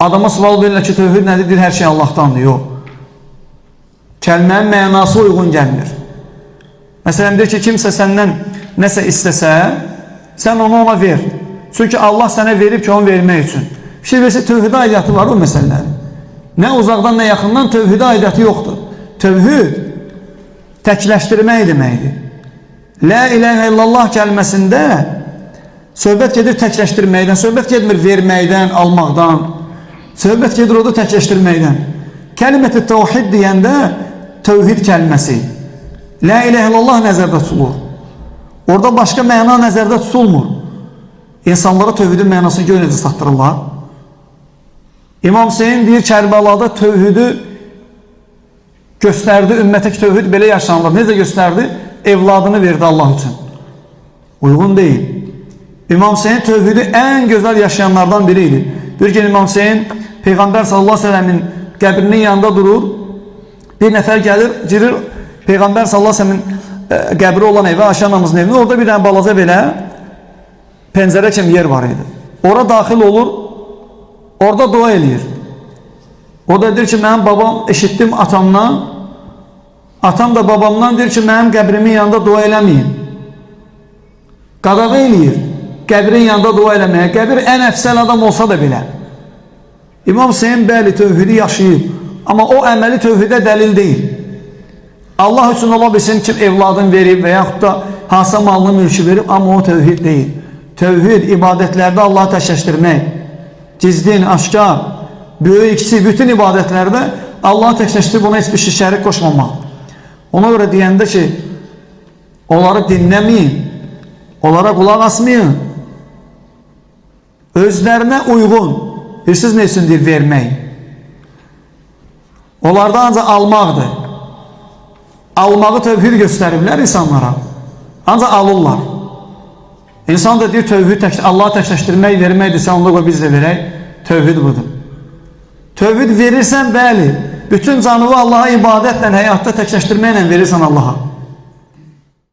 Adama sual verirlər ki, tövhid nədir? Deyir, hər şey Allahdandır. Yox. Kəlmənin mənası uyğun gəlmir. Məsələn, deyir ki, kimsə səndən nəsə istəsə, sən onu ona ver. Çünki Allah sənə verib ki, onu vermək üçün. Bir şey versə, tövhidə aidiyyatı var o məsələlərin. Nə uzaqdan, nə yaxından tövhidə aidiyyatı yoxdur. Tövhid təkləşdirmək deməkdir. La ilahə illallah kəlməsində söhbət gedir təkləşdirməkdən, söhbət gedmir verməkdən, almaqdan. Söhbət gedir o da təkləşdirməkdən. Kəlimət-i təvhid deyəndə tövhid kəlməsi, la ilahə illallah nəzərdə tutulur. Orada başqa məna nəzərdə tutulmur. İnsanlara tövhidin mənasını görə necə satdırırlar. İmam Hüseyin deyir, Kərbəlada tövhidi göstərdi, ümmətə ki, tövhid belə yaşanılır. Necə göstərdi? Evladını verdi Allah üçün. Uyğun deyil. İmam Hüseyin tövhidi ən gözəl yaşayanlardan biriydi. Bir gün İmam Hüseyin Peyğəmbər sallallahu aleyhi ve sellemin qəbrinin yanında durur. Bir nəfər gəlir, girir Peyğəmbər sallallahu aleyhi ve sellemin qəbri olan evə, Ayşə anamızın evinə. Orada bir dənə balaca belə pəncərə kimi yer var idi. Ora daxil olur, orada dua eləyir. O da deyir ki, mənim babam eşitdim atamdan, atam da babamdan deyir ki, mənim qəbrimin yanında dua eləməyin. Qadağı eləyir, qəbrin yanında dua eləməyə. Qəbir ən əfsəl adam olsa da belə. İmam Hüseyin bəli tövhidi yaşayıb, amma o əməli tövhidə dəlil deyil. Allah üçün ola bilsin kim evladını verib və yaxud da hansı malını mülkü verib, amma o tövhid deyil. Tövhid ibadətlərdə Allahı təkləşdirmək, gizlin, aşkar, böyük, kiçik, bütün ibadətlərdə Allahı təkləşdirib ona heç bir şey şərik qoşmamaq. Ona görə deyəndə ki, onları dinləməyin, onlara qulaq asmayın, özlərinə uyğun, bilirsiniz nə üçün deyir vermək? Onlarda ancaq almaqdır. Almağı tövhid göstəriblər insanlara. Ancaq alırlar. İnsan da deyir, tövhid Allahı təkləşdirmək, verməkdir, sən onda qoy biz də verək. Tövhid budur. Tövhid verirsən, bəli, bütün canını Allaha ibadətlə, həyatda təkləşdirməklə verirsən Allaha.